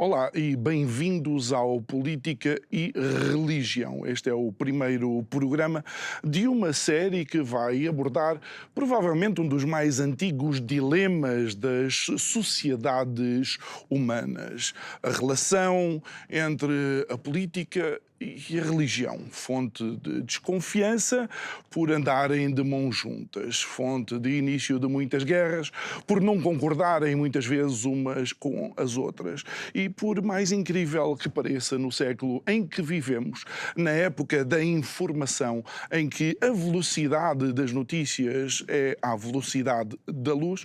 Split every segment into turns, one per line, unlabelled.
Olá e bem-vindos ao Política e Religião. Este é o primeiro programa de uma série que vai abordar provavelmente um dos mais antigos dilemas das sociedades humanas: a relação entre a política e a religião, fonte de desconfiança por andarem de mãos juntas, fonte de início de muitas guerras, por não concordarem muitas vezes umas com as outras. E por mais incrível que pareça, no século em que vivemos, na época da informação, em que a velocidade das notícias é à velocidade da luz,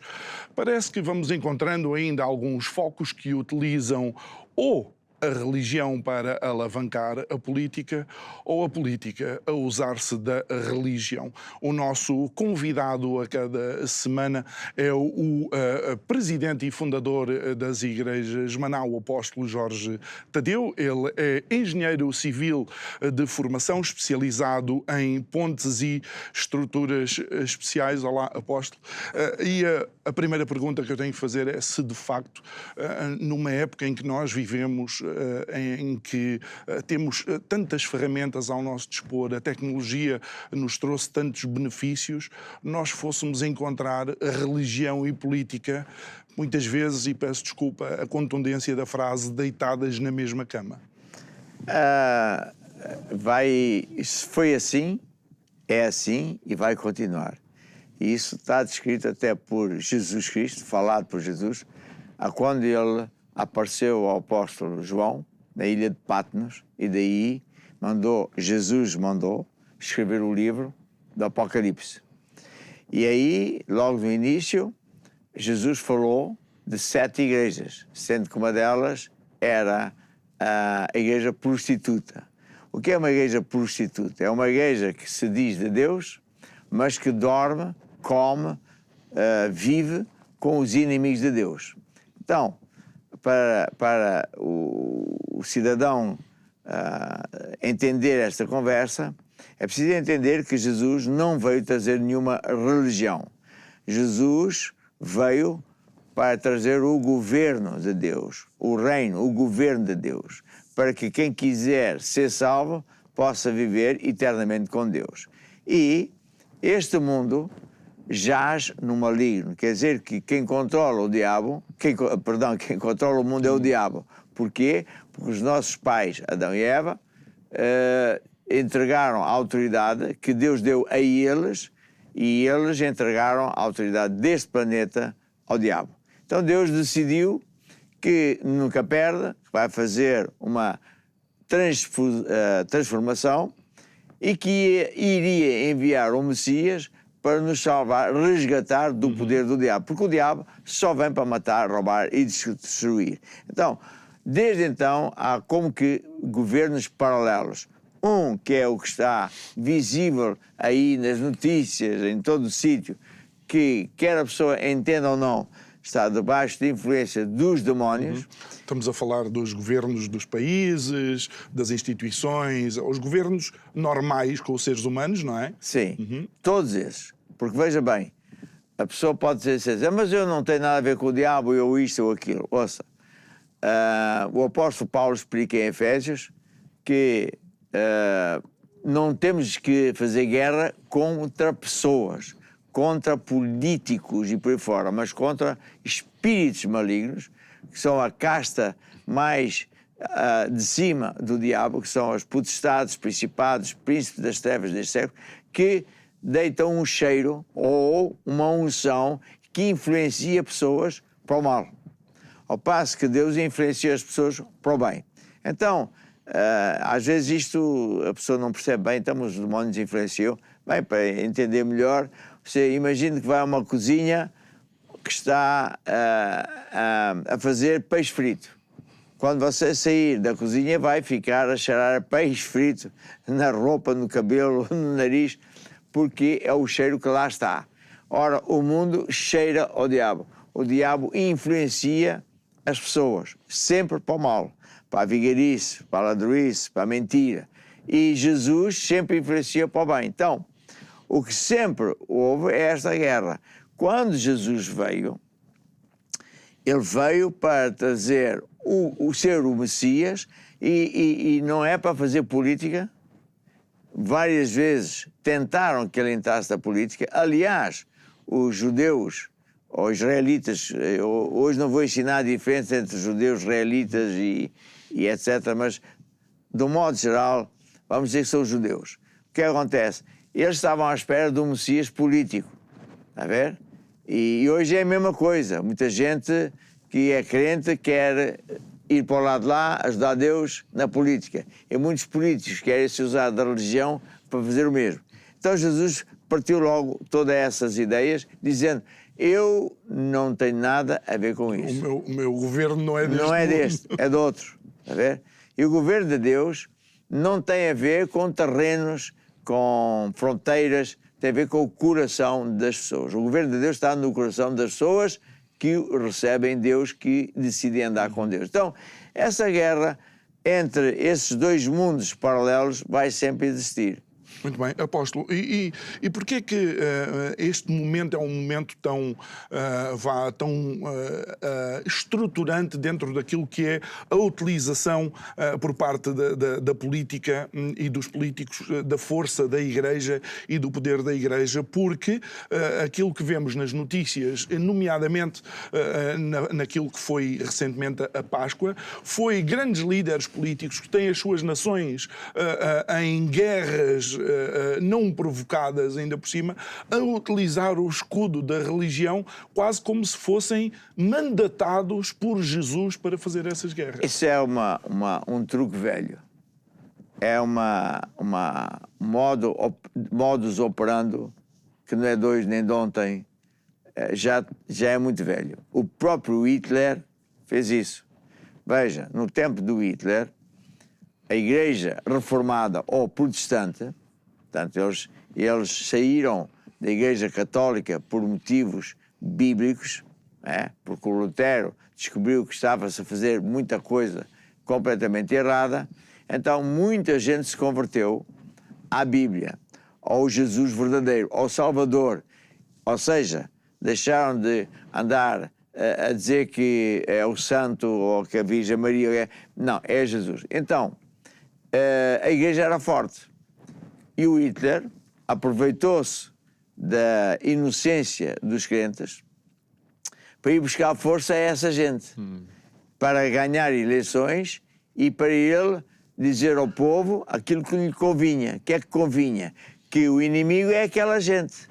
parece que vamos encontrando ainda alguns focos que utilizam ou a religião para alavancar a política ou a política a usar-se da religião. O nosso convidado a cada semana é o presidente e fundador das Igrejas Manau, o apóstolo Jorge Tadeu. Ele é engenheiro civil de formação, especializado em pontes e estruturas especiais. Olá, apóstolo. E a primeira pergunta que eu tenho que fazer é se de facto, numa época em que nós vivemos, em que temos tantas ferramentas ao nosso dispor, a tecnologia nos trouxe tantos benefícios, nós fôssemos encontrar a religião e política, muitas vezes, e peço desculpa a contundência da frase, deitadas na mesma cama.
Foi assim, é assim e vai continuar. E isso está descrito até por Jesus Cristo, falado por Jesus, quando ele apareceu ao apóstolo João, na ilha de Patmos, e daí Jesus mandou escrever o livro do Apocalipse. E aí, logo no início, Jesus falou de 7 igrejas, sendo que uma delas era a igreja prostituta. O que é uma igreja prostituta? É uma igreja que se diz de Deus, mas que dorme, come, vive com os inimigos de Deus. Então, para o cidadão entender esta conversa, é preciso entender que Jesus não veio trazer nenhuma religião. Jesus veio para trazer o governo de Deus, o reino, o governo de Deus, para que quem quiser ser salvo possa viver eternamente com Deus. E este mundo jaz no maligno, quer dizer que quem controla o diabo, quem controla o mundo é o diabo. Porquê? Porque os nossos pais, Adão e Eva, entregaram a autoridade que Deus deu a eles, e eles entregaram a autoridade deste planeta ao diabo. Então Deus decidiu que nunca perde, vai fazer uma transformação e que iria enviar o Messias para nos salvar, resgatar do poder do diabo. Porque o diabo só vem para matar, roubar e destruir. Então, desde então, há como que governos paralelos. Um, que é o que está visível aí nas notícias, em todo o sítio, que quer a pessoa entenda ou não, está debaixo de influência dos demónios.
Estamos a falar dos governos dos países, das instituições, os governos normais com os seres humanos, não é?
Sim, todos esses. Porque veja bem, a pessoa pode dizer assim, mas eu não tenho nada a ver com o diabo, eu isto ou aquilo. Ouça, o apóstolo Paulo explica em Efésios que não temos que fazer guerra contra pessoas, contra políticos e por aí fora, mas contra espíritos malignos, que são a casta mais de cima do diabo, que são as potestades, principados, príncipes das trevas deste século, que deitam um cheiro ou uma unção que influencia pessoas para o mal, ao passo que Deus influencia as pessoas para o bem. Então, às vezes isto a pessoa não percebe bem, então os demónios influenciam. Bem, para entender melhor, você imagina que vai a uma cozinha que está a fazer peixe frito. Quando você sair da cozinha, vai ficar a cheirar peixe frito na roupa, no cabelo, no nariz, porque é o cheiro que lá está. Ora, o mundo cheira ao diabo. O diabo influencia as pessoas, sempre para o mal, para a vigarice, para a ladroice, para a mentira. E Jesus sempre influencia para o bem. Então, o que sempre houve é esta guerra. Quando Jesus veio, Ele veio para trazer ser o Messias e não é para fazer política. Várias vezes tentaram que ele entrasse na política. Aliás, os judeus ou israelitas, hoje não vou ensinar a diferença entre judeus, israelitas e etc., mas, de um modo geral, vamos dizer que são os judeus. O que acontece? Eles estavam à espera de um Messias político, está a ver? E hoje é a mesma coisa. Muita gente que é crente quer ir para o lado de lá, ajudar Deus na política. E muitos políticos querem se usar da religião para fazer o mesmo. Então Jesus partiu logo todas essas ideias, dizendo: eu não tenho nada a ver com isso.
O meu governo não é deste.
Não é deste, é de outro. Está a ver? E o governo de Deus não tem a ver com terrenos, com fronteiras, tem a ver com o coração das pessoas. O governo de Deus está no coração das pessoas que recebem Deus, que decidem andar com Deus. Então, essa guerra entre esses dois mundos paralelos vai sempre existir.
Muito bem, apóstolo. E porquê que este momento é um momento tão estruturante dentro daquilo que é a utilização por parte da política e dos políticos da força da Igreja e do poder da Igreja? Porque aquilo que vemos nas notícias, nomeadamente naquilo que foi recentemente a Páscoa, foi grandes líderes políticos que têm as suas nações em guerras não provocadas ainda por cima, a utilizar o escudo da religião quase como se fossem mandatados por Jesus para fazer essas guerras.
Isso é um truque velho. É modus operandi que não é de hoje nem de ontem, já é muito velho. O próprio Hitler fez isso. Veja, no tempo do Hitler, a Igreja Reformada ou Protestante, portanto, eles saíram da Igreja Católica por motivos bíblicos, porque o Lutero descobriu que estava-se a fazer muita coisa completamente errada, então muita gente se converteu à Bíblia, ao Jesus verdadeiro, ao Salvador. Ou seja, deixaram de andar a dizer que é o Santo ou que a Virgem Maria. Não, é Jesus. Então, a Igreja era forte. E o Hitler aproveitou-se da inocência dos crentes para ir buscar força a essa gente, para ganhar eleições e para ele dizer ao povo aquilo que lhe convinha. O que é que convinha? Que o inimigo é aquela gente.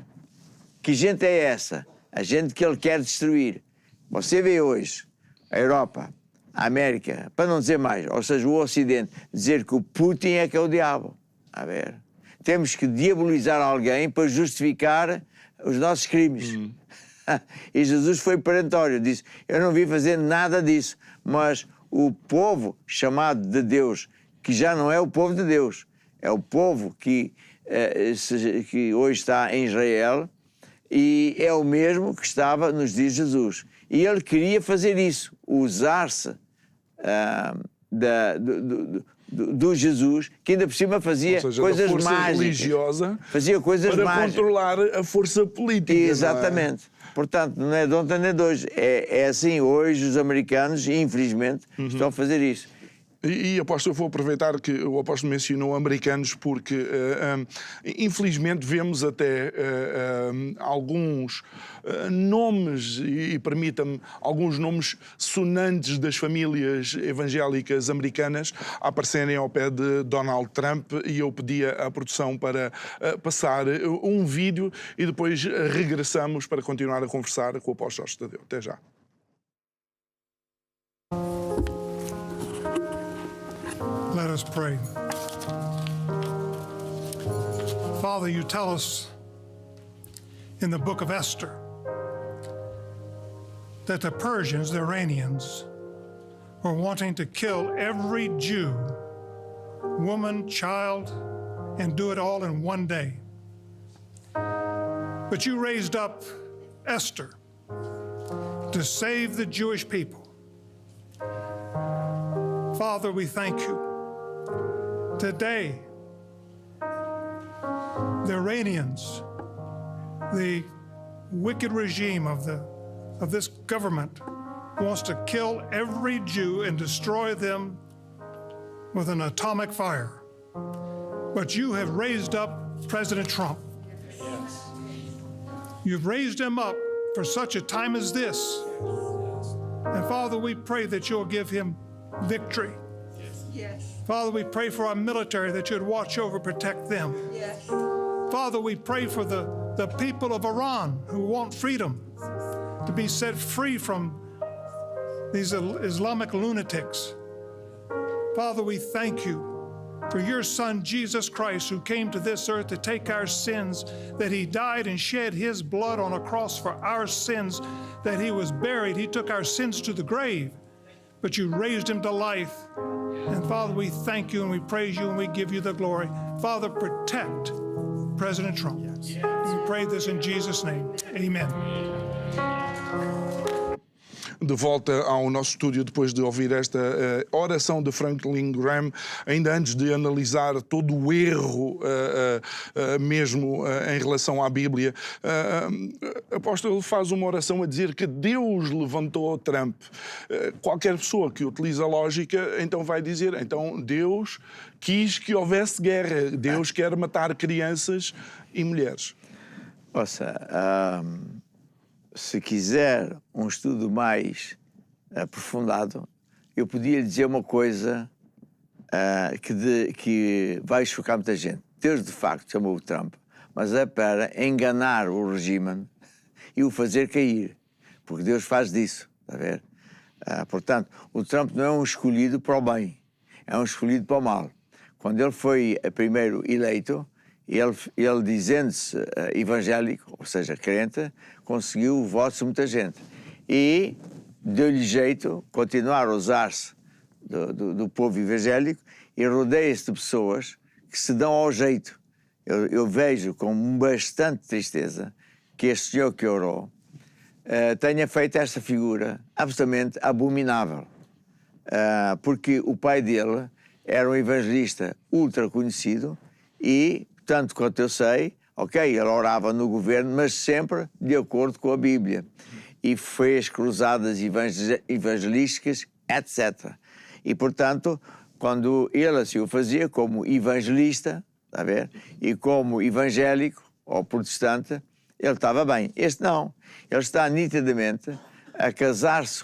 Que gente é essa? A gente que ele quer destruir. Você vê hoje a Europa, a América, para não dizer mais, ou seja, o Ocidente, dizer que o Putin é que é o diabo. A ver, temos que diabolizar alguém para justificar os nossos crimes. E Jesus foi perentório, disse: eu não vim fazer nada disso, mas o povo chamado de Deus, que já não é o povo de Deus, é o povo que hoje está em Israel, e é o mesmo que estava nos dias de Jesus. E ele queria fazer isso, usar-se do Jesus, que ainda por cima fazia coisas mágicas.
Religiosa
fazia coisas
para
mágicas.
Controlar a força política.
Exatamente. Não é? Portanto, não é de ontem nem de hoje. É assim, hoje os americanos, infelizmente, estão a fazer isso.
E apóstolo, eu vou aproveitar que o apóstolo mencionou americanos, porque infelizmente vemos até alguns nomes, e permita-me, alguns nomes sonantes das famílias evangélicas americanas a aparecerem ao pé de Donald Trump, e eu pedia à produção para passar um vídeo e depois regressamos para continuar a conversar com o apóstolo Jorge Tadeu. Até já.
Let us pray. Father, you tell us in the book of Esther that the Persians, the Iranians, were wanting to kill every Jew, woman, child, and do it all in one day. But you raised up Esther to save the Jewish people. Father, we thank you. Today, the Iranians, the wicked regime of this government, wants to kill every Jew and destroy them with an atomic fire. But you have raised up President Trump. You've raised him up for such a time as this. And Father, we pray that you'll give him victory.
Yes.
Father, we pray for our military that you'd watch over, protect them.
Yes.
Father, we pray for the people of Iran who want freedom to be set free from these Islamic lunatics. Father, we thank you for your Son, Jesus Christ, who came to this earth to take our sins, that he died and shed his blood on a cross for our sins, that he was buried. He took our sins to the grave, but you raised him to life. And Father, we thank you and we praise you and we give you the glory. Father, protect President Trump. We pray this in Jesus' name. Amen.
De volta ao nosso estúdio depois de ouvir esta oração de Franklin Graham, ainda antes de analisar todo o erro mesmo em relação à Bíblia, apóstolo faz uma oração a dizer que Deus levantou Trump. Qualquer pessoa que utiliza a lógica então vai dizer, então Deus quis que houvesse guerra, Deus quer matar crianças e mulheres.
Ouça, se quiser um estudo mais aprofundado, eu podia dizer uma coisa que vai chocar muita gente. Deus, de facto, chamou o Trump, mas é para enganar o regime e o fazer cair, porque Deus faz disso, está a ver? Portanto, o Trump não é um escolhido para o bem, é um escolhido para o mal. Quando ele foi primeiro eleito, ele dizendo-se evangélico, ou seja, crente, conseguiu votos de muita gente. E deu-lhe jeito continuar a usar-se do povo evangélico e rodeia-se de pessoas que se dão ao jeito. Eu vejo com bastante tristeza que este senhor que orou tenha feito esta figura absolutamente abominável. Porque o pai dele era um evangelista ultra conhecido e, tanto quanto eu sei, ele orava no governo, mas sempre de acordo com a Bíblia. E fez cruzadas evangelísticas, etc. E, portanto, quando ele assim o fazia, como evangelista, está a ver? E como evangélico ou protestante, ele estava bem. Este não. Ele está nitidamente a casar-se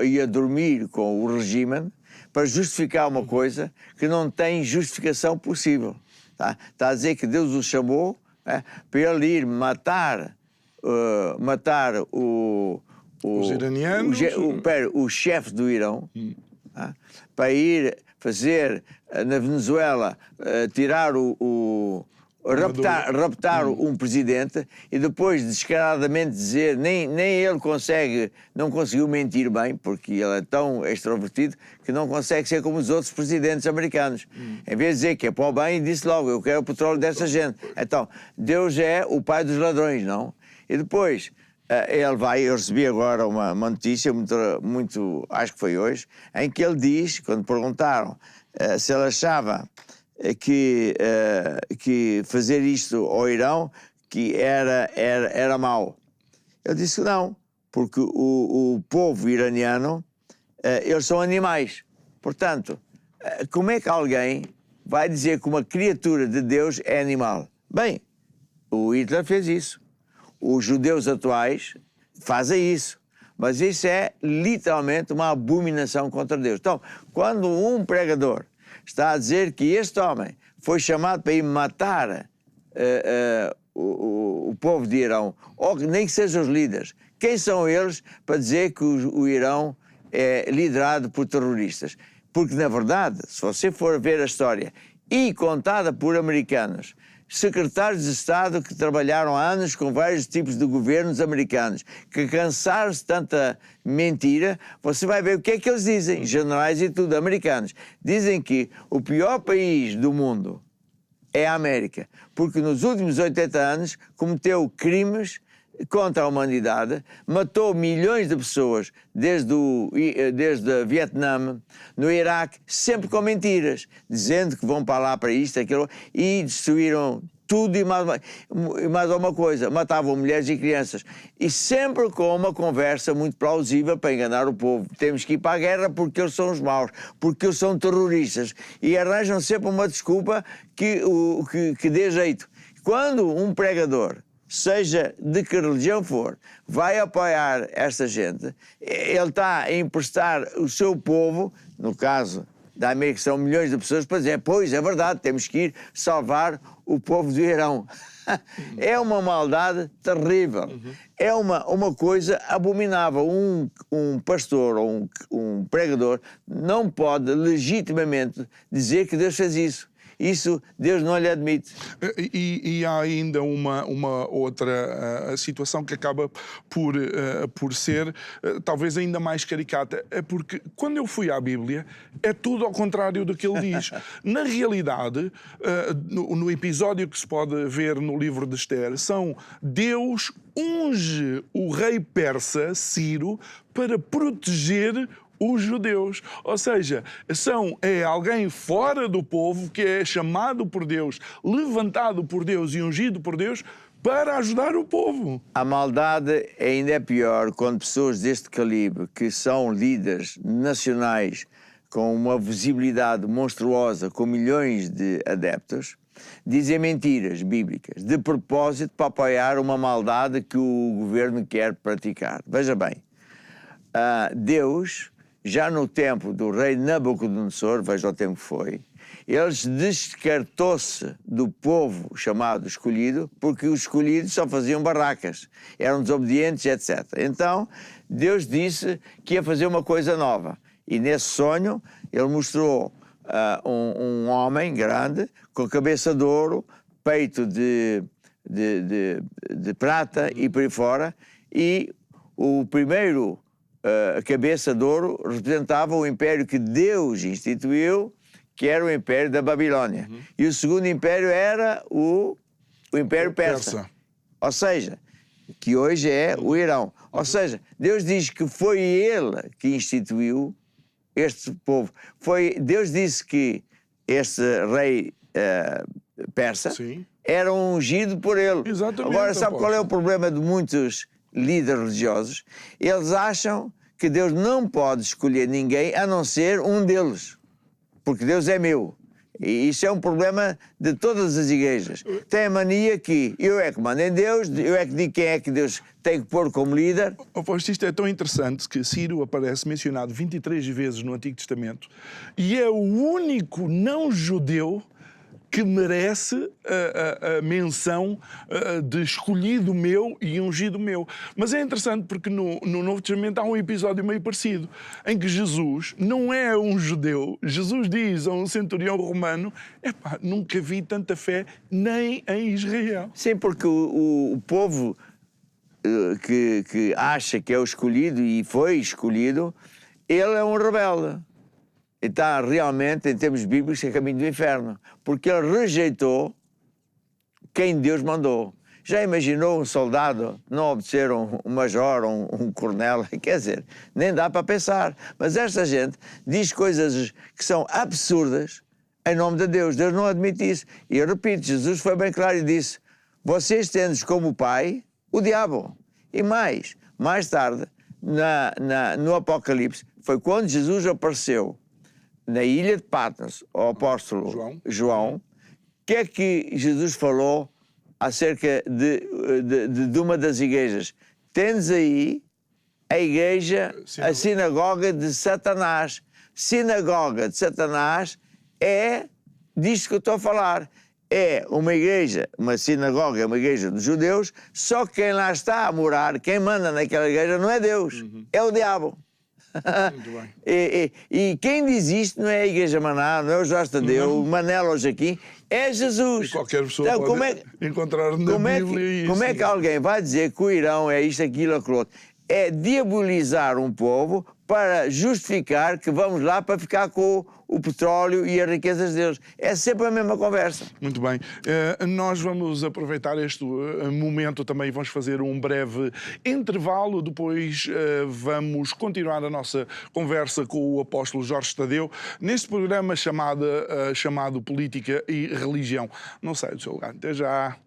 e a dormir com o regime para justificar uma coisa que não tem justificação possível. Tá? Está a dizer que Deus o chamou para ele ir matar
os iranianos,
o chefe do Irão, para ir fazer na Venezuela, raptar um presidente e depois descaradamente dizer, nem ele não conseguiu mentir bem, porque ele é tão extrovertido que não consegue ser como os outros presidentes americanos. Em vez de dizer que é para o bem, disse logo, eu quero o petróleo dessa gente. Então, Deus é o pai dos ladrões, não? E depois, eu recebi agora uma notícia, muito, acho que foi hoje, em que ele diz, quando perguntaram se ele achava que fazer isto ao Irão que era mau. Ele disse que não, porque o povo iraniano, eles são animais. Portanto, como é que alguém vai dizer que uma criatura de Deus é animal? Bem, o Hitler fez isso. Os judeus atuais fazem isso. Mas isso é literalmente uma abominação contra Deus. Então, quando um pregador está a dizer que este homem foi chamado para ir matar o povo de Irão, ou nem que sejam os líderes, quem são eles para dizer que o Irão é liderado por terroristas? Porque, na verdade, se você for ver a história, e contada por americanos, secretários de Estado que trabalharam há anos com vários tipos de governos americanos, que cansaram-se de tanta mentira, você vai ver o que é que eles dizem, generais e tudo, americanos. Dizem que o pior país do mundo é a América, porque nos últimos 80 anos cometeu crimes contra a humanidade, matou milhões de pessoas desde o Vietnã, no Iraque, sempre com mentiras, dizendo que vão para lá para isto, aquilo, e destruíram tudo e mais alguma coisa. Matavam mulheres e crianças. E sempre com uma conversa muito plausível para enganar o povo. Temos que ir para a guerra porque eles são os maus, porque eles são terroristas. E arranjam sempre uma desculpa que dê jeito. Quando um pregador, seja de que religião for, vai apoiar esta gente, ele está a emprestar o seu povo, no caso da América são milhões de pessoas, para dizer, pois, é verdade, temos que ir salvar o povo do Irão. É uma maldade terrível. É uma coisa abominável. Um pastor ou um pregador não pode legitimamente dizer que Deus fez isso. Isso Deus não lhe admite.
E há ainda uma outra situação que acaba por ser talvez ainda mais caricata. É porque quando eu fui à Bíblia é tudo ao contrário do que ele diz. Na realidade, no episódio que se pode ver no livro de Esther, Deus unge o rei persa, Ciro, para proteger os judeus, ou seja, é alguém fora do povo que é chamado por Deus, levantado por Deus e ungido por Deus para ajudar o povo.
A maldade ainda é pior quando pessoas deste calibre, que são líderes nacionais com uma visibilidade monstruosa, com milhões de adeptos, dizem mentiras bíblicas de propósito para apoiar uma maldade que o governo quer praticar. Veja bem, Deus, já no tempo do rei Nabucodonosor, veja o tempo que foi, ele descartou-se do povo chamado escolhido, porque os escolhidos só faziam barracas, eram desobedientes, etc. Então, Deus disse que ia fazer uma coisa nova. E nesse sonho, ele mostrou um homem grande, com cabeça de ouro, peito de prata e por aí fora, e o primeiro cabeça de ouro representava o império que Deus instituiu, que era o Império da Babilônia. E o segundo império era o Império Persa. Ou seja, que hoje é o Irão. Ou seja, Deus diz que foi ele que instituiu este povo. Deus disse que este rei persa era ungido por ele.
Exatamente.
Agora, sabe qual é o problema de muitos líderes religiosos? Eles acham que Deus não pode escolher ninguém a não ser um deles, porque Deus é meu. E isso é um problema de todas as igrejas. Tem a mania que eu é que mando em Deus, eu é que digo quem é que Deus tem que pôr como líder.
Isto é tão interessante que Ciro aparece mencionado 23 vezes no Antigo Testamento e é o único não-judeu que merece a menção de escolhido meu e ungido meu. Mas é interessante porque no Novo Testamento há um episódio meio parecido, em que Jesus não é um judeu. Jesus diz a um centurião romano, nunca vi tanta fé nem em Israel.
Sim, porque o povo que acha que é o escolhido e foi escolhido, ele é um rebelde. E está realmente, em termos bíblicos, a caminho do inferno. Porque ele rejeitou quem Deus mandou. Já imaginou um soldado não obedecer um major ou um coronel? Quer dizer, nem dá para pensar. Mas esta gente diz coisas que são absurdas em nome de Deus. Deus não admite isso. E eu repito, Jesus foi bem claro e disse, vocês têm como pai o diabo. E mais tarde, no Apocalipse, foi quando Jesus apareceu na ilha de Patmos, ao apóstolo João, o que é que Jesus falou acerca de uma das igrejas? Tendes aí a igreja, a sinagoga de Satanás. Sinagoga de Satanás é disto que eu estou a falar. É uma igreja, uma sinagoga, é uma igreja dos judeus, só que quem lá está a morar, quem manda naquela igreja não é Deus, é o diabo. Muito bem. E quem diz isto não é a Igreja Maná, não é o Jorge Tadeu, o Manela ou Joaquim, é Jesus.
E qualquer pessoa então, pode encontrar na Bíblia isso.
Como é que alguém vai dizer que o Irão é isto, aquilo, aquilo outro? É diabolizar um povo para justificar que vamos lá para ficar com o petróleo e as riquezas deles. É sempre a mesma conversa.
Muito bem. Nós vamos aproveitar este momento também, vamos fazer um breve intervalo, depois vamos continuar a nossa conversa com o apóstolo Jorge Tadeu, neste programa chamado Política e Religião. Não sai do seu lugar. Até já.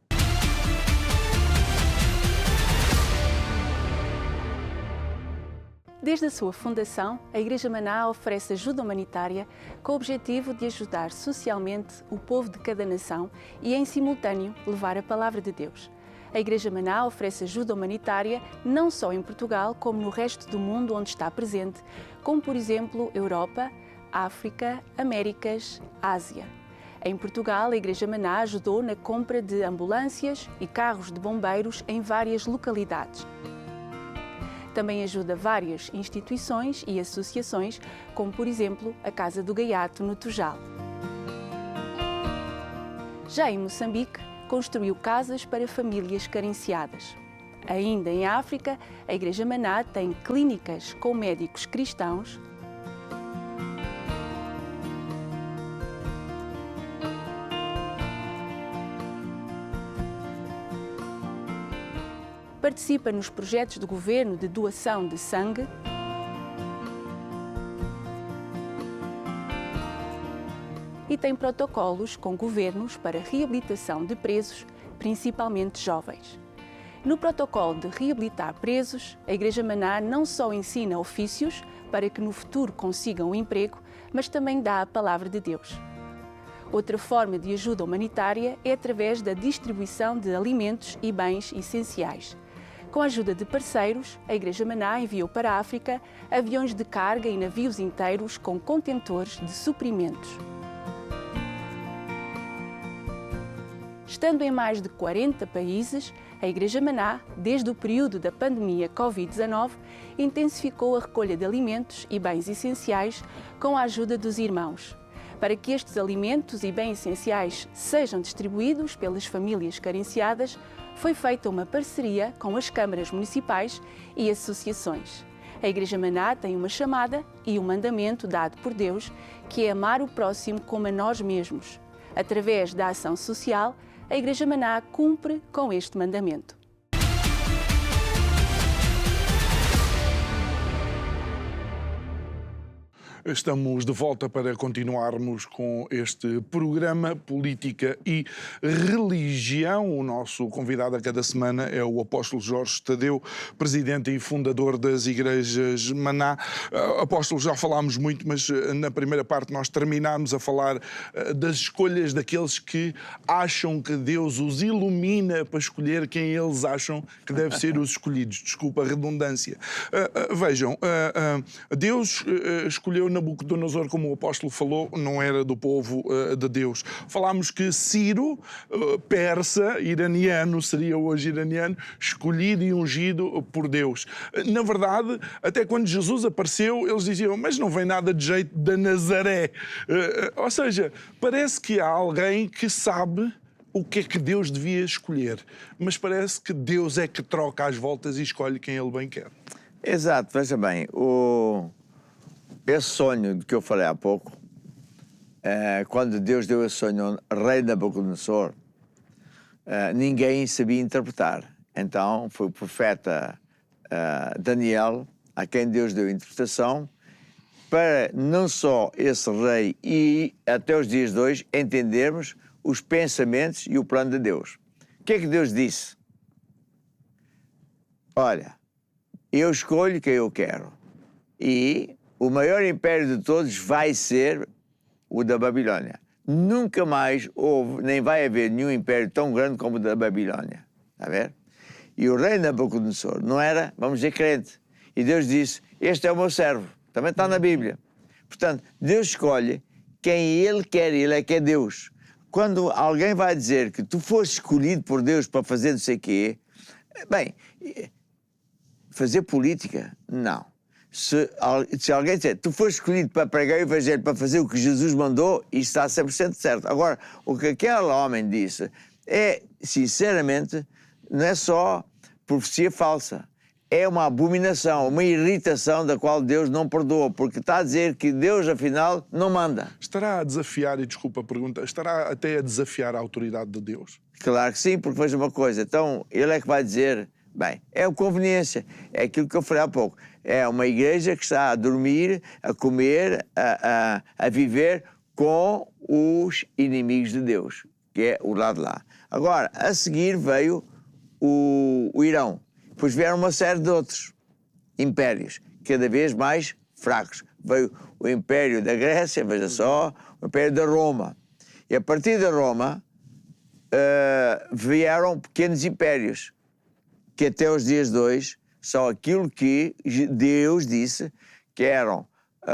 Desde a sua fundação, a Igreja Maná oferece ajuda humanitária com o objetivo de ajudar socialmente o povo de cada nação e, em simultâneo, levar a palavra de Deus. A Igreja Maná oferece ajuda humanitária não só em Portugal, como no resto do mundo onde está presente, como, por exemplo, Europa, África, Américas, Ásia. Em Portugal, a Igreja Maná ajudou na compra de ambulâncias e carros de bombeiros em várias localidades. Também ajuda várias instituições e associações, como por exemplo a Casa do Gaiato, no Tujal. Já em Moçambique, construiu casas para famílias carenciadas. Ainda em África, a Igreja Maná tem clínicas com médicos cristãos, participa nos projetos do governo de doação de sangue e tem protocolos com governos para reabilitação de presos, principalmente jovens. No protocolo de reabilitar presos, a Igreja Maná não só ensina ofícios para que no futuro consigam um emprego, mas também dá a palavra de Deus. Outra forma de ajuda humanitária é através da distribuição de alimentos e bens essenciais. Com a ajuda de parceiros, a Igreja Maná enviou para a África aviões de carga e navios inteiros com contentores de suprimentos. Estando em mais de 40 países, a Igreja Maná, desde o período da pandemia Covid-19, intensificou a recolha de alimentos e bens essenciais com a ajuda dos irmãos. Para que estes alimentos e bens essenciais sejam distribuídos pelas famílias carenciadas, foi feita uma parceria com as câmaras municipais e associações. A Igreja Maná tem uma chamada e um mandamento dado por Deus, que é amar o próximo como a nós mesmos. Através da ação social, a Igreja Maná cumpre com este mandamento.
Estamos de volta para continuarmos com este programa Política e Religião. O nosso convidado a cada semana é o apóstolo Jorge Tadeu, presidente e fundador das Igrejas Maná. Apóstolo, já falámos muito, mas na primeira parte nós terminámos a falar das escolhas daqueles que acham que Deus os ilumina para escolher quem eles acham que deve ser os escolhidos. Desculpa a redundância. Vejam, Deus escolheu Nabucodonosor, como o apóstolo falou, não era do povo de Deus. Falámos que Ciro, persa, iraniano, seria hoje iraniano, escolhido e ungido por Deus. Na verdade, até quando Jesus apareceu, eles diziam, mas não vem nada de jeito da Nazaré. Ou seja, parece que há alguém que sabe o que é que Deus devia escolher, mas parece que Deus é que troca as voltas e escolhe quem ele bem quer.
Exato, veja bem, esse sonho de que eu falei há pouco, quando Deus deu esse sonho ao rei Nabucodonosor, ninguém sabia interpretar. Então foi o profeta Daniel a quem Deus deu a interpretação para não só esse rei e até os dias de hoje entendermos os pensamentos e o plano de Deus. O que é que Deus disse? Olha, eu escolho quem eu quero e o maior império de todos vai ser o da Babilônia. Nunca mais houve, nem vai haver nenhum império tão grande como o da Babilônia. Está a ver? E o rei Nabucodonosor não era, vamos dizer, crente. E Deus disse, este é o meu servo. Também está na Bíblia. Portanto, Deus escolhe quem Ele quer, Ele é que é Deus. Quando alguém vai dizer que tu foste escolhido por Deus para fazer não sei o quê, bem, fazer política, não. Se alguém disser, tu foste escolhido para pregar o Evangelho, para fazer o que Jesus mandou, isso está 100% certo. Agora, o que aquele homem disse é, sinceramente, não é só profecia falsa. é uma abominação, uma irritação da qual Deus não perdoa, porque está a dizer que Deus, afinal, não manda.
Estará a desafiar, e desculpa a pergunta, estará até a desafiar a autoridade de Deus?
Claro que sim, porque veja uma coisa, então ele é que vai dizer, bem, é a conveniência, é aquilo que eu falei há pouco, é uma igreja que está a dormir, a comer, a viver com os inimigos de Deus, que é o lado de lá. Agora, a seguir veio o Irão, depois vieram uma série de outros impérios, cada vez mais fracos. Veio o Império da Grécia, veja só, o Império da Roma. E a partir da Roma vieram pequenos impérios, que até os dias de hoje são aquilo que Deus disse que eram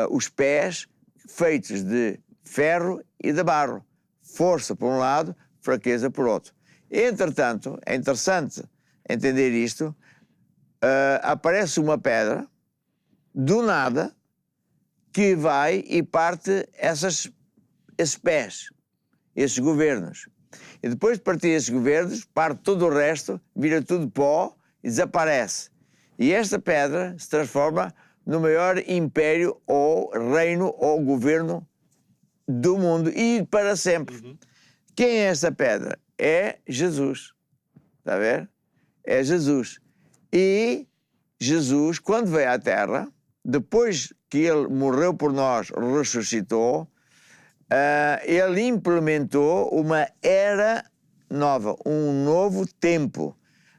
os pés feitos de ferro e de barro. Força por um lado, fraqueza por outro. Entretanto, é interessante entender isto, aparece uma pedra, do nada, que vai e parte esses pés, esses governos. E depois de partir esses governos, parte todo o resto, vira tudo pó e desaparece. E esta pedra se transforma no maior império ou reino ou governo do mundo e para sempre. Quem é esta pedra? É Jesus. Está a ver? É Jesus. E Jesus, quando veio à Terra, depois que ele morreu por nós, ressuscitou, ele implementou uma era nova, um novo tempo,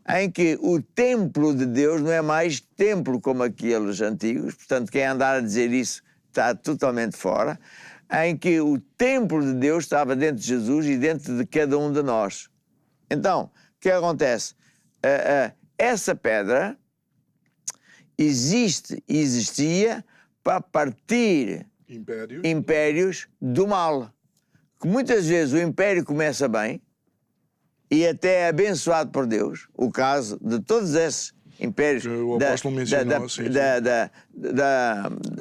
em que o templo de Deus não é mais templo como aqueles antigos, portanto, quem andar a dizer isso está totalmente fora, em que o templo de Deus estava dentro de Jesus e dentro de cada um de nós. Então, o que acontece? Essa pedra existia para partir impérios do mal. Que muitas vezes o império começa bem e até é abençoado por Deus. O caso de todos esses impérios
o apóstolo mencionou,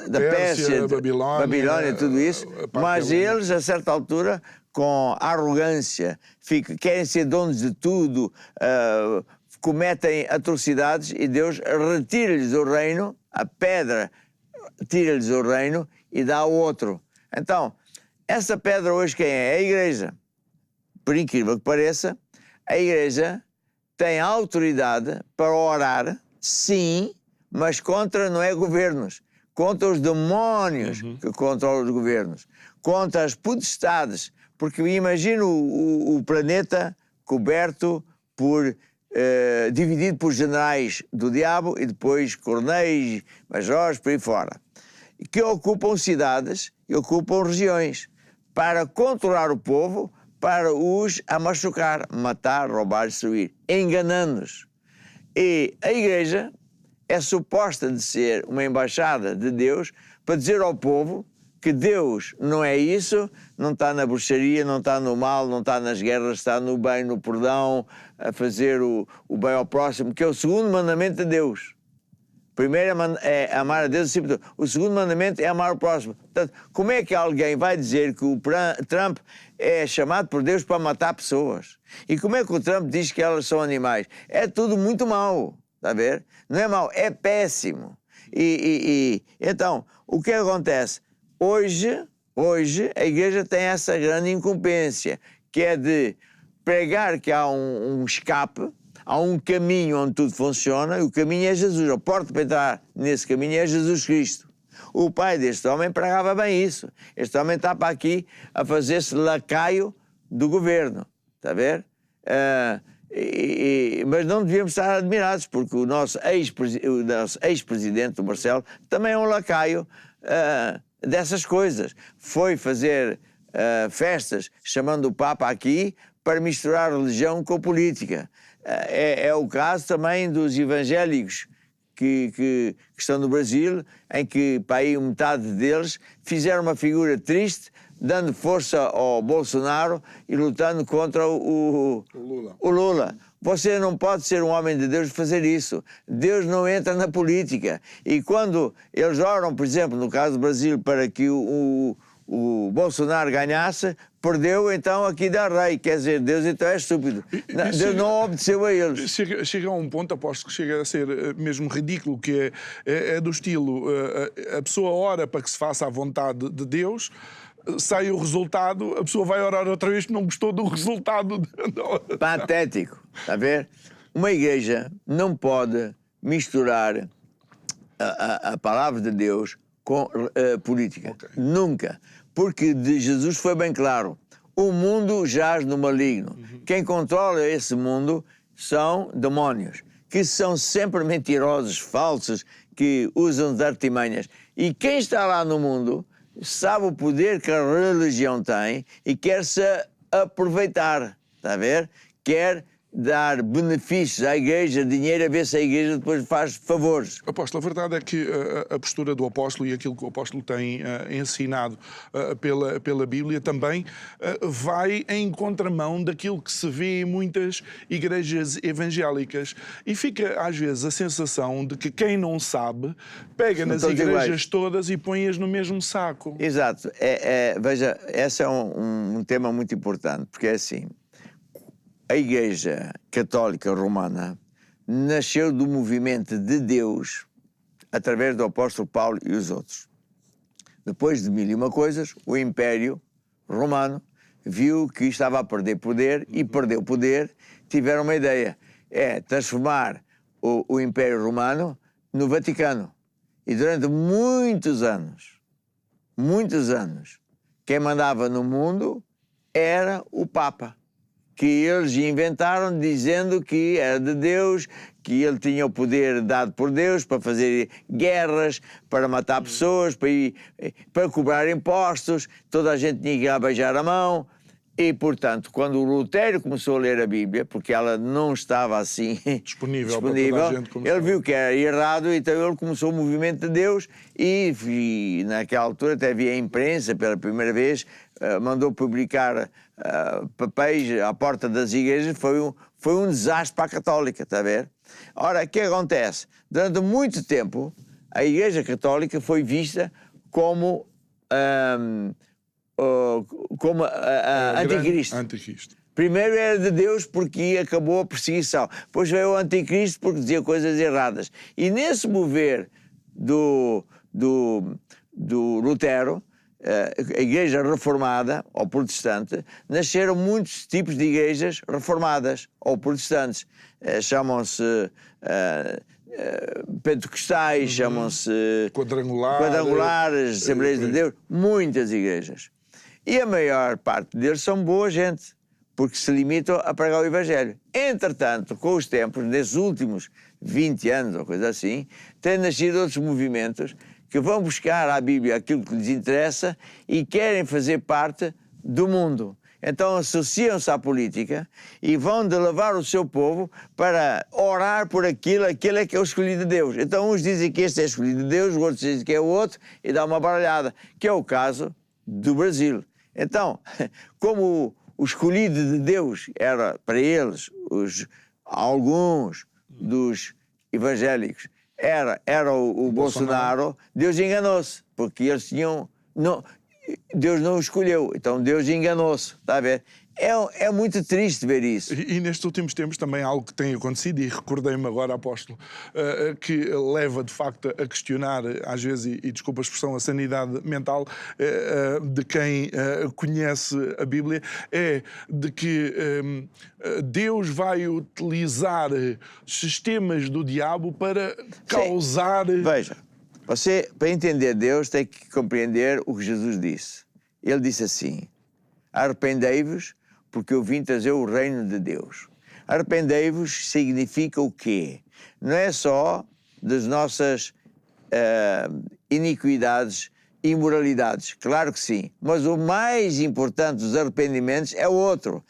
da Pérsia, Babilónia, tudo isso, mas eles, a certa altura, com arrogância, querem ser donos de tudo, cometem atrocidades e Deus retira-lhes o reino, a pedra tira-lhes o reino e dá ao outro. Então, essa pedra hoje quem é? É a igreja. Por incrível que pareça, a igreja tem autoridade para orar, sim, mas contra não é governos, contra os demónios que controlam os governos, contra as potestades, porque imagina o planeta coberto por dividido por generais do diabo e depois coronéis, majores, por aí fora, que ocupam cidades e ocupam regiões para controlar o povo, para os machucar, matar, roubar, destruir, enganando-os. E a igreja é suposta de ser uma embaixada de Deus para dizer ao povo que Deus não é isso, não está na bruxaria, não está no mal, não está nas guerras, está no bem, no perdão, a fazer o bem ao próximo, que é o segundo mandamento de Deus. O primeiro é amar a Deus acima de tudo. O segundo mandamento é amar o próximo. Portanto, como é que alguém vai dizer que o Trump é chamado por Deus para matar pessoas? E como é que o Trump diz que elas são animais? É tudo muito mau, está a ver? Não é mau, é péssimo. Então, o que acontece? Hoje, a igreja tem essa grande incumbência, que é de pregar que há um escape, há um caminho onde tudo funciona, e o caminho é Jesus. A porta para entrar nesse caminho é Jesus Cristo. O pai deste homem pregava bem isso. Este homem está para aqui a fazer-se lacaio do governo, está a ver? Mas não devíamos estar admirados, porque o nosso ex-presidente, o Marcelo, também é um lacaio dessas coisas. Foi fazer festas chamando o Papa aqui para misturar religião com política. É o caso também dos evangélicos que estão no Brasil, em que para aí metade deles fizeram uma figura triste, dando força ao Bolsonaro e lutando contra o Lula. Você não pode ser um homem de Deus e fazer isso. Deus não entra na política. E quando eles oram, por exemplo, no caso do Brasil, para que o o Bolsonaro ganhasse, perdeu, então aqui dá rei. Quer dizer, Deus então é estúpido. Deus não obedeceu a eles.
Chega a um ponto, aposto que chega a ser mesmo ridículo, que é do estilo, a pessoa ora para que se faça a vontade de Deus, sai o resultado, a pessoa vai orar outra vez porque não gostou do resultado.
Patético, está a ver? Uma igreja não pode misturar a palavra de Deus com política.
Okay.
Nunca. Porque de Jesus foi bem claro. O mundo jaz no maligno. Quem controla esse mundo são demónios, que são sempre mentirosos, falsos, que usam de artimanhas. E quem está lá no mundo sabe o poder que a religião tem e quer-se aproveitar, está a ver? Quer dar benefícios à igreja, dinheiro, a ver se a igreja depois faz favores.
Apóstolo, a verdade é que a postura do apóstolo e aquilo que o apóstolo tem ensinado pela Bíblia também vai em contramão daquilo que se vê em muitas igrejas evangélicas. E fica às vezes a sensação de que quem não sabe pega nas igrejas todas e põe-as no mesmo saco.
Exato. Veja, esse é um tema muito importante, porque é assim, a Igreja Católica Romana nasceu do movimento de Deus através do apóstolo Paulo e os outros. Depois de 1001 coisas, o Império Romano viu que estava a perder poder e perdeu poder. Tiveram uma ideia, transformar o Império Romano no Vaticano. E durante muitos anos, quem mandava no mundo era o Papa, que eles inventaram dizendo que era de Deus, que ele tinha o poder dado por Deus para fazer guerras, para matar pessoas, para cobrar impostos, toda a gente tinha que ir lá beijar a mão. E, portanto, quando o Lutero começou a ler a Bíblia, porque ela não estava assim
disponível para toda a gente,
ele viu que era errado, então ele começou o movimento de Deus e naquela altura até havia a imprensa pela primeira vez, mandou publicar papéis à porta das igrejas. Foi um desastre para a católica, está a ver? Ora, o que acontece? Durante muito tempo, a Igreja Católica foi vista como
Anticristo.
Primeiro era de Deus porque acabou a perseguição. Depois veio o anticristo porque dizia coisas erradas. E nesse mover do Lutero, a igreja reformada ou protestante, nasceram muitos tipos de igrejas reformadas ou protestantes. Chamam-se pentecostais, chamam-se quadrangulares, Assembleias de Deus, muitas igrejas. E a maior parte deles são boa gente, porque se limitam a pregar o Evangelho. Entretanto, com os tempos, nesses últimos 20 anos ou coisa assim, têm nascido outros movimentos que vão buscar à Bíblia aquilo que lhes interessa e querem fazer parte do mundo. Então associam-se à política e vão de levar o seu povo para orar por aquilo é que é o escolhido de Deus. Então uns dizem que este é escolhido de Deus, os outros dizem que é o outro e dá uma baralhada, que é o caso do Brasil. Então, como o escolhido de Deus era para eles, alguns dos evangélicos, era o Bolsonaro, Deus enganou-se, porque eles tinham... Deus não o escolheu, então Deus enganou-se, está a ver? É muito triste ver isso.
E nestes últimos tempos também há algo que tem acontecido, e recordei-me agora, apóstolo, que leva de facto a questionar, às vezes, e desculpa a expressão, a sanidade mental de quem conhece a Bíblia, é de que Deus vai utilizar sistemas do diabo para causar...
Sim. Veja, você, para entender Deus, tem que compreender o que Jesus disse. Ele disse assim: arrependei-vos, porque eu vim trazer o reino de Deus. Arrependei-vos significa o quê? Não é só das nossas iniquidades, imoralidades, claro que sim, mas o mais importante dos arrependimentos é o outro.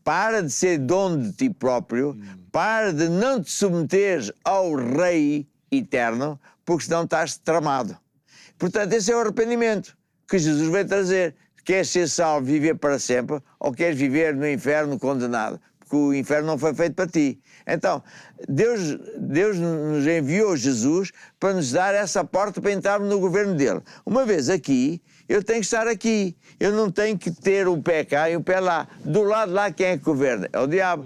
Para de ser dono de ti próprio, para de não te submeteres ao Rei eterno, porque senão estás tramado. Portanto, esse é o arrependimento que Jesus veio trazer. Queres ser salvo, viver para sempre, ou queres viver no inferno condenado? porque o inferno não foi feito para ti. Então, Deus nos enviou Jesus para nos dar essa porta para entrarmos no governo dele. Uma vez aqui, eu tenho que estar aqui. Eu não tenho que ter o pé cá e o pé lá. Do lado lá, quem é que governa? É o diabo.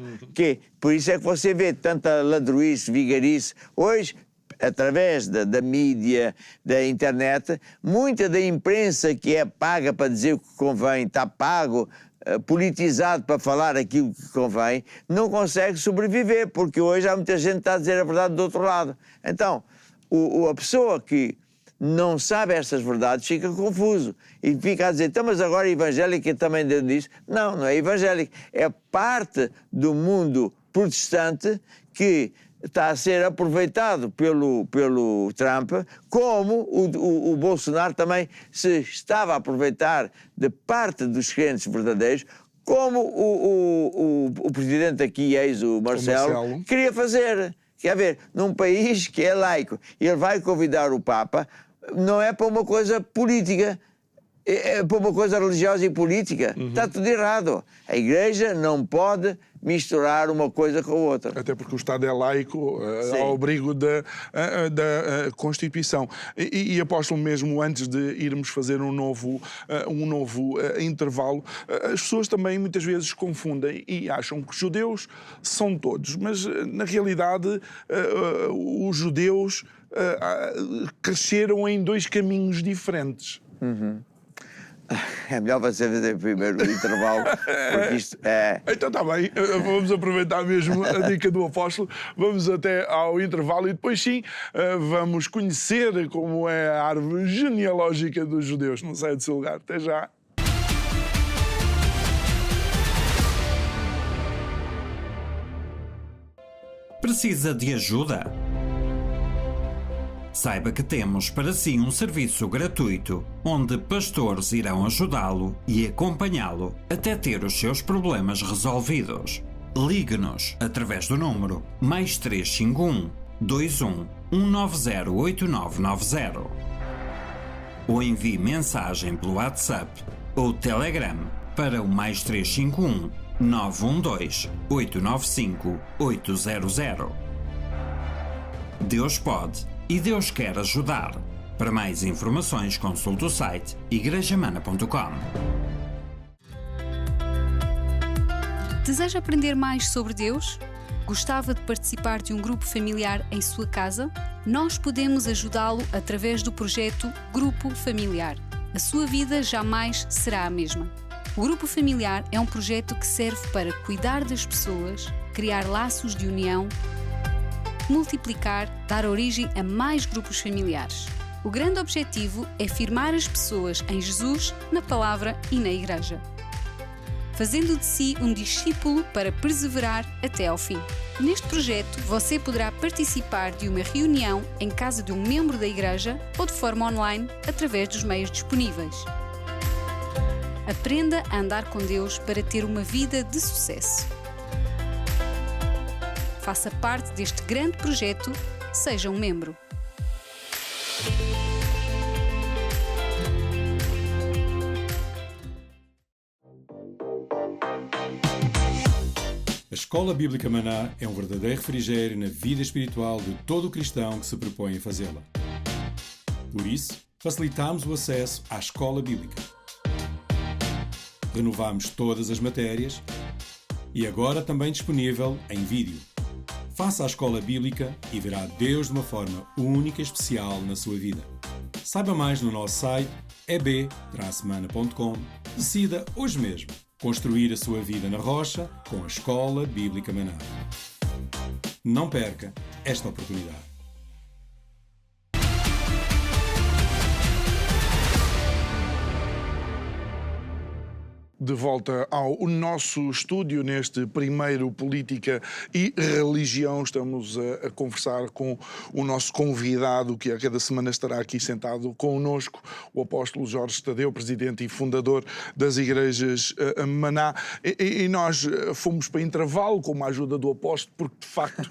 Por isso é que você vê tanta ladruice, vigarice. Hoje, através da mídia, da internet, muita da imprensa que é paga para dizer o que convém, está pago, politizado para falar aquilo que convém, não consegue sobreviver, porque hoje há muita gente que está a dizer a verdade do outro lado. Então, a pessoa que não sabe estas verdades fica confuso e fica a dizer, então, mas agora a evangélica também dentro disso? Não, não é evangélica, é parte do mundo protestante que está a ser aproveitado pelo Trump, como o Bolsonaro também se estava a aproveitar de parte dos crentes verdadeiros, como o presidente aqui, o Marcelo, queria fazer. Quer ver, num país que é laico, ele vai convidar o Papa, não é para uma coisa política, é para uma coisa religiosa e política. Está tudo errado. A Igreja não pode misturar uma coisa com a outra.
Até porque o Estado é laico, ao abrigo da Constituição. E apóstolo, mesmo antes de irmos fazer um novo intervalo, as pessoas também muitas vezes confundem e acham que os judeus são todos, mas na realidade os judeus cresceram em dois caminhos diferentes.
É melhor você fazer primeiro o intervalo, porque isto é...
Então está bem, vamos aproveitar mesmo a dica do apóstolo, vamos até ao intervalo e depois sim vamos conhecer como é a árvore genealógica dos judeus. Não sai do seu lugar, até já.
Precisa de ajuda? Saiba que temos para si um serviço gratuito, onde pastores irão ajudá-lo e acompanhá-lo até ter os seus problemas resolvidos. Ligue-nos através do número +351 21 190 8990 ou envie mensagem pelo WhatsApp ou Telegram para o +351 912 895 800. Deus pode e Deus quer ajudar. Para mais informações, consulte o site igrejamana.com.
Deseja aprender mais sobre Deus? Gostava de participar de um grupo familiar em sua casa? Nós podemos ajudá-lo através do projeto Grupo Familiar. A sua vida jamais será a mesma. O Grupo Familiar é um projeto que serve para cuidar das pessoas, criar laços de união, multiplicar, dar origem a mais grupos familiares. O grande objetivo é firmar as pessoas em Jesus, na palavra e na Igreja, fazendo de si um discípulo para perseverar até ao fim. Neste projeto, você poderá participar de uma reunião em casa de um membro da Igreja ou de forma online através dos meios disponíveis. Aprenda a andar com Deus para ter uma vida de sucesso. Faça parte deste grande projeto, seja um membro.
A Escola Bíblica Maná é um verdadeiro refrigério na vida espiritual de todo cristão que se propõe a fazê-la. Por isso, facilitamos o acesso à Escola Bíblica. Renovamos todas as matérias e agora também disponível em vídeo. Faça a Escola Bíblica e verá Deus de uma forma única e especial na sua vida. Saiba mais no nosso site eb-mana.com. Decida hoje mesmo construir a sua vida na rocha com a Escola Bíblica Maná. Não perca esta oportunidade.
De volta ao nosso estúdio, neste primeiro Política e Religião. Estamos a conversar com o nosso convidado, que a cada semana estará aqui sentado connosco, o apóstolo Jorge Tadeu, presidente e fundador das Igrejas Maná. E nós fomos para intervalo com a ajuda do apóstolo, porque de facto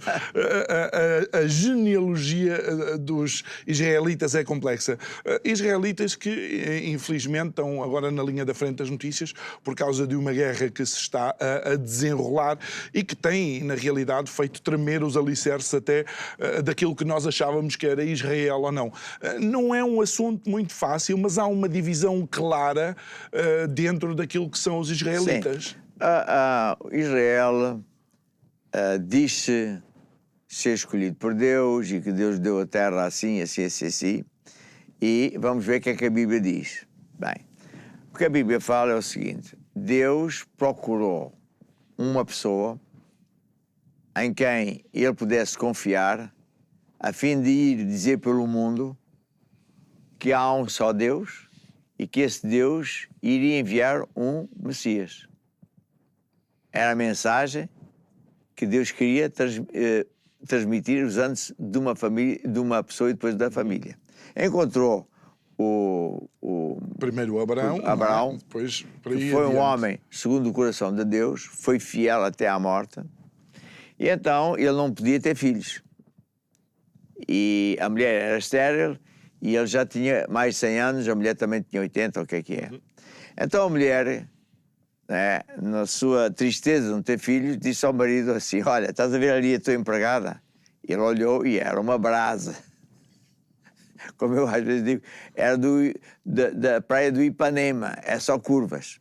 a genealogia dos israelitas é complexa. Israelitas que, infelizmente, estão agora na linha da frente das notícias, por causa de uma guerra que se está a desenrolar e que tem, na realidade, feito tremer os alicerces até daquilo que nós achávamos que era Israel ou não. Não é um assunto muito fácil, mas há uma divisão clara dentro daquilo que são os israelitas.
Israel diz-se ser escolhido por Deus e que Deus deu a terra assim, assim, assim, assim. E vamos ver o que é que a Bíblia diz. Bem, o que a Bíblia fala é o seguinte: Deus procurou uma pessoa em quem ele pudesse confiar, a fim de ir dizer pelo mundo que há um só Deus e que esse Deus iria enviar um Messias. Era a mensagem que Deus queria transmitir usando-se de uma família, de uma pessoa e depois da família. Encontrou
primeiro Abraão, depois
que foi um homem segundo o coração de Deus, foi fiel até à morte, e então ele não podia ter filhos. E a mulher era estéril e ele já tinha mais de 100 anos, a mulher também tinha 80, o que é. Então a mulher, né, na sua tristeza de não ter filhos, disse ao marido assim: olha, estás a ver ali a tua empregada? Ele olhou e era uma brasa. Como eu às vezes digo, era da praia do Ipanema, é só curvas.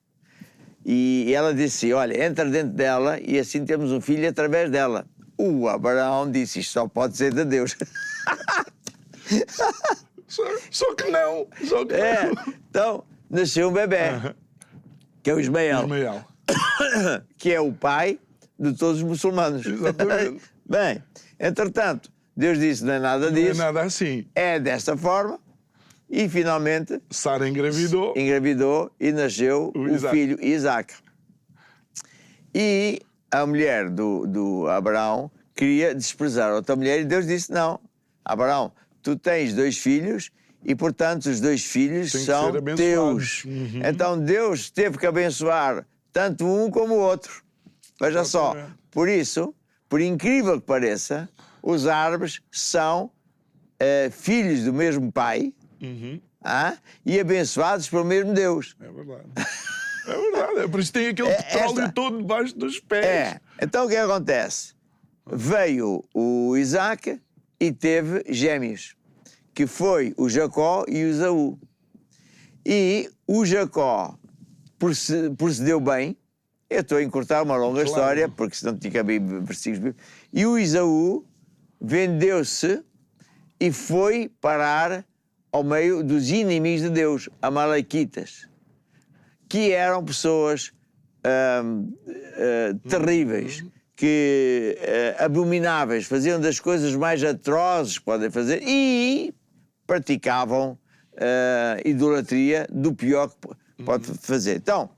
E ela disse: olha, entra dentro dela e assim temos um filho através dela. O Abraão disse: isto só pode ser de Deus.
Só que não.
Então, nasceu um bebê, que é o Ismael, que é o pai de todos os muçulmanos.
Exatamente.
Bem, entretanto, Deus disse: não é nada disso.
Não é nada assim.
É desta forma. E finalmente
Sara engravidou
e nasceu o filho Isaac. E a mulher do Abraão queria desprezar outra mulher e Deus disse: não, Abraão, tu tens 2 filhos e, portanto, os 2 filhos são teus. Então Deus teve que abençoar tanto um como o outro. Veja só, por isso, por incrível que pareça, os árabes são filhos do mesmo pai e abençoados pelo mesmo Deus.
É verdade. É verdade. É por isso que tem aquele petróleo todo debaixo dos pés.
Então o que acontece? Veio o Isaac e teve gêmeos, que foi o Jacó e o Esaú. E o Jacó procedeu bem. Eu estou a encurtar uma longa história, porque senão tinha que abrir versículos bíblicos. E o Esaú vendeu-se e foi parar ao meio dos inimigos de Deus, amalequitas, que eram pessoas terríveis, que abomináveis, faziam das coisas mais atrozes que podem fazer e praticavam idolatria do pior que pode fazer. Então,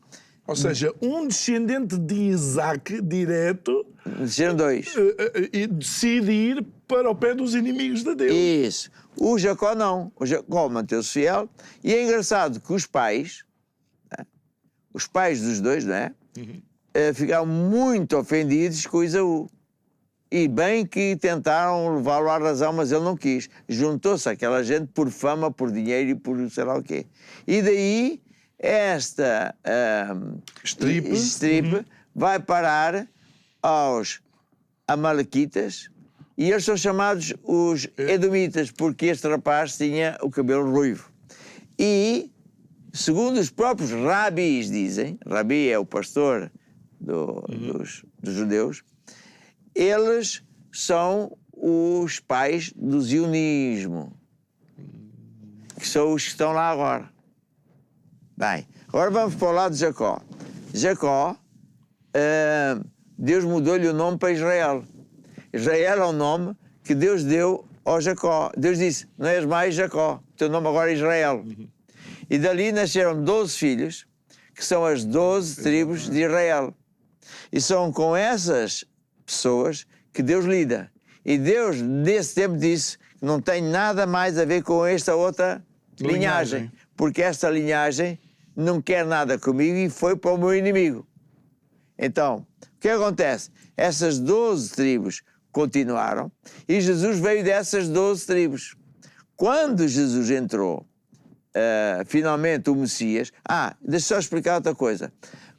ou seja, um descendente de Isaac direto
desceram 2
e decide ir para o pé dos inimigos de Deus.
Isso. O Jacó não. O Jacó manteve-se fiel. E é engraçado que os pais dos 2, não é? Ficaram muito ofendidos com Esaú. E bem que tentaram levá-lo à razão, mas ele não quis. Juntou-se àquela gente por fama, por dinheiro e por sei lá o quê. E daí esta estripe vai parar aos amalequitas e eles são chamados os edomitas, porque este rapaz tinha o cabelo ruivo. E, segundo os próprios rabis dizem, rabi é o pastor dos judeus, eles são os pais do zionismo, que são os que estão lá agora. Bem, agora vamos para o lado de Jacó. Jacó, Deus mudou-lhe o nome para Israel. Israel é o nome que Deus deu ao Jacó. Deus disse: não és mais Jacó, teu nome agora é Israel. E dali nasceram 12 filhos, que são as 12 tribos de Israel. E são com essas pessoas que Deus lida. E Deus, nesse tempo, disse que não tem nada mais a ver com esta outra linhagem. Porque esta linhagem não quer nada comigo e foi para o meu inimigo. Então, o que acontece? Essas 12 tribos continuaram e Jesus veio dessas 12 tribos. Quando Jesus entrou, finalmente o Messias... deixa eu só explicar outra coisa.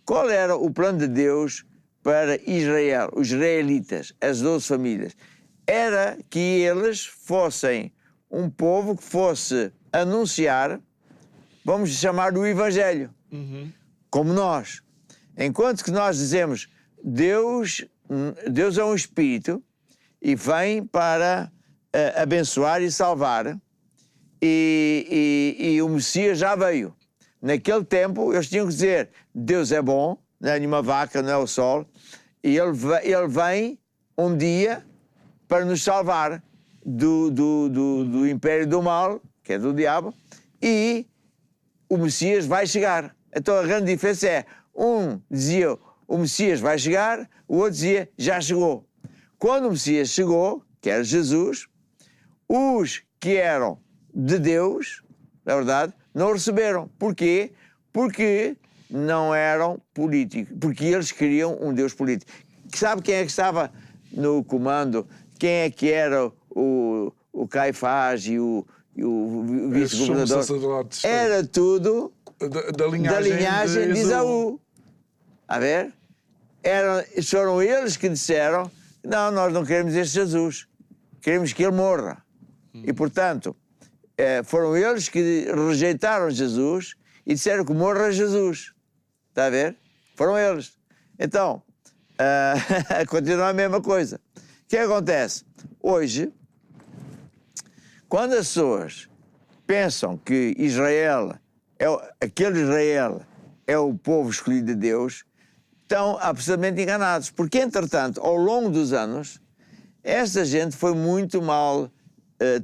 Qual era o plano de Deus para Israel, os israelitas, as 12 famílias? Era que eles fossem um povo que fosse anunciar, vamos chamar o Evangelho, como nós. Enquanto que nós dizemos Deus é um Espírito e vem para abençoar e salvar, e o Messias já veio. Naquele tempo eles tinham que dizer Deus é bom, não é nenhuma vaca, não é o sol, e ele vem um dia para nos salvar do império do mal, que é do diabo, e o Messias vai chegar. Então a grande diferença é, um dizia o Messias vai chegar, o outro dizia já chegou. Quando o Messias chegou, que era Jesus, os que eram de Deus, na verdade, não o receberam. Porquê? Porque não eram políticos, porque eles queriam um Deus político. Sabe quem é que estava no comando? Quem é que era o Caifás e o vice-governador? Era tudo da linhagem de Esaú. A ver? Foram eles que disseram, não, nós não queremos este Jesus, queremos que ele morra. E, portanto, foram eles que rejeitaram Jesus e disseram que morra Jesus. Está a ver? Foram eles. Então, continua a mesma coisa. O que acontece? Hoje, quando as pessoas pensam que Israel, aquele Israel é o povo escolhido de Deus, estão absolutamente enganados. Porque, entretanto, ao longo dos anos, esta gente foi muito mal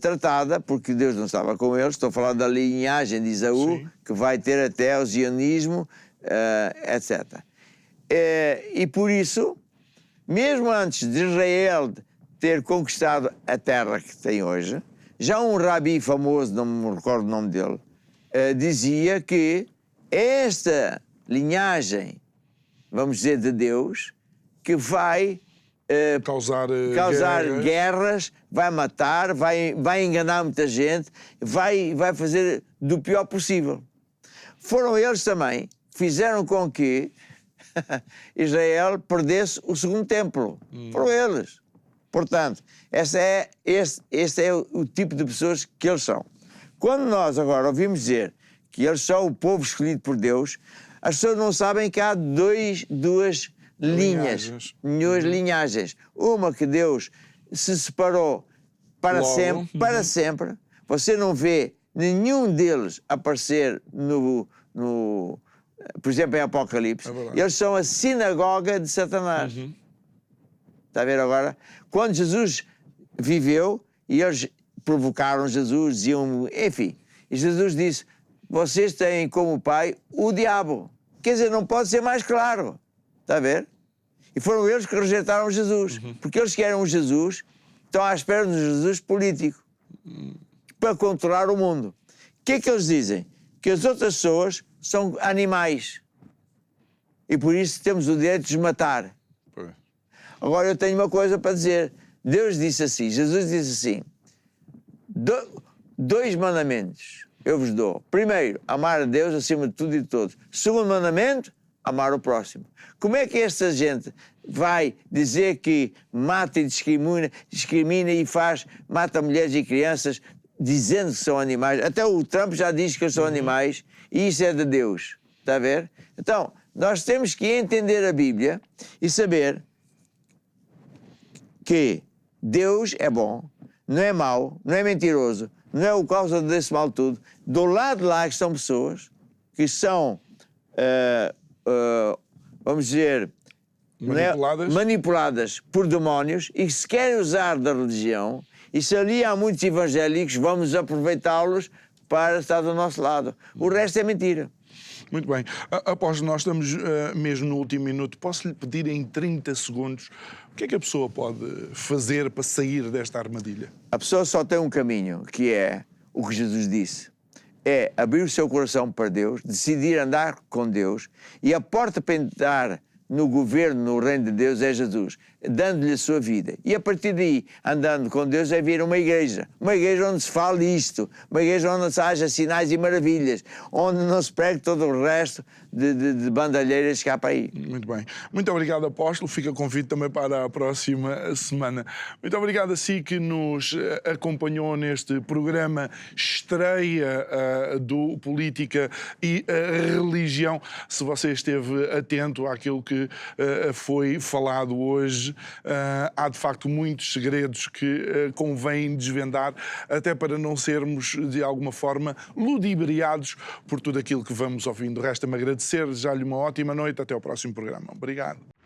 tratada, porque Deus não estava com eles. Estou a falar da linhagem de Esaú, sim, que vai ter até o zionismo, etc. E por isso, mesmo antes de Israel ter conquistado a terra que tem hoje, já um rabi famoso, não me recordo o nome dele, dizia que esta linhagem, vamos dizer, de Deus, que vai causar guerras, vai matar, vai enganar muita gente, vai fazer do pior possível. Foram eles também, fizeram com que Israel perdesse o segundo templo. Foram eles. Portanto, este é o tipo de pessoas que eles são. Quando nós agora ouvimos dizer que eles são o povo escolhido por Deus, as pessoas não sabem que há duas linhagens. Uma que Deus se separou para sempre. Você não vê nenhum deles aparecer por exemplo, em Apocalipse. Eles são a sinagoga de Satanás. Está a ver agora? Quando Jesus viveu, e eles provocaram Jesus, diziam, enfim, e Jesus disse, vocês têm como pai o diabo. Quer dizer, não pode ser mais claro. Está a ver? E foram eles que rejeitaram Jesus. Porque eles querem um Jesus, estão à espera de um Jesus político, para controlar o mundo. O que é que eles dizem? Que as outras pessoas são animais. E por isso temos o direito de os matar. Agora eu tenho uma coisa para dizer. Deus disse assim, Jesus disse assim, dois mandamentos eu vos dou. Primeiro, amar a Deus acima de tudo e de todos. Segundo mandamento, amar o próximo. Como é que esta gente vai dizer que mata e discrimina e mata mulheres e crianças, dizendo que são animais? Até o Trump já diz que eles são animais, e isso é de Deus. Está a ver? Então, nós temos que entender a Bíblia e saber que Deus é bom, não é mau, não é mentiroso, não é o causa desse mal tudo. Do lado de lá que estão pessoas que são, vamos dizer, manipuladas por demónios e que se querem usar da religião, e se ali há muitos evangélicos, vamos aproveitá-los para estar do nosso lado. O resto é mentira.
Muito bem. Após nós estamos mesmo no último minuto, posso-lhe pedir em 30 segundos o que é que a pessoa pode fazer para sair desta armadilha?
A pessoa só tem um caminho, que é o que Jesus disse. É abrir o seu coração para Deus, decidir andar com Deus, e a porta para entrar no governo, no reino de Deus, é Jesus. dando-lhe a sua vida. E a partir daí, andando com Deus, é vir uma igreja onde se fale isto, uma igreja onde haja sinais e maravilhas, onde não se pregue todo o resto de bandalheiras que há para aí.
Muito bem. Muito obrigado, apóstolo. Fica convite também para a próxima semana. Muito obrigado a si que nos acompanhou neste programa estreia do Política e Religião. Se você esteve atento àquilo que foi falado hoje, há de facto muitos segredos que convém desvendar, até para não sermos de alguma forma ludibriados por tudo aquilo que vamos ouvindo. Resta-me agradecer, desejar-lhe uma ótima noite, até ao próximo programa. Obrigado.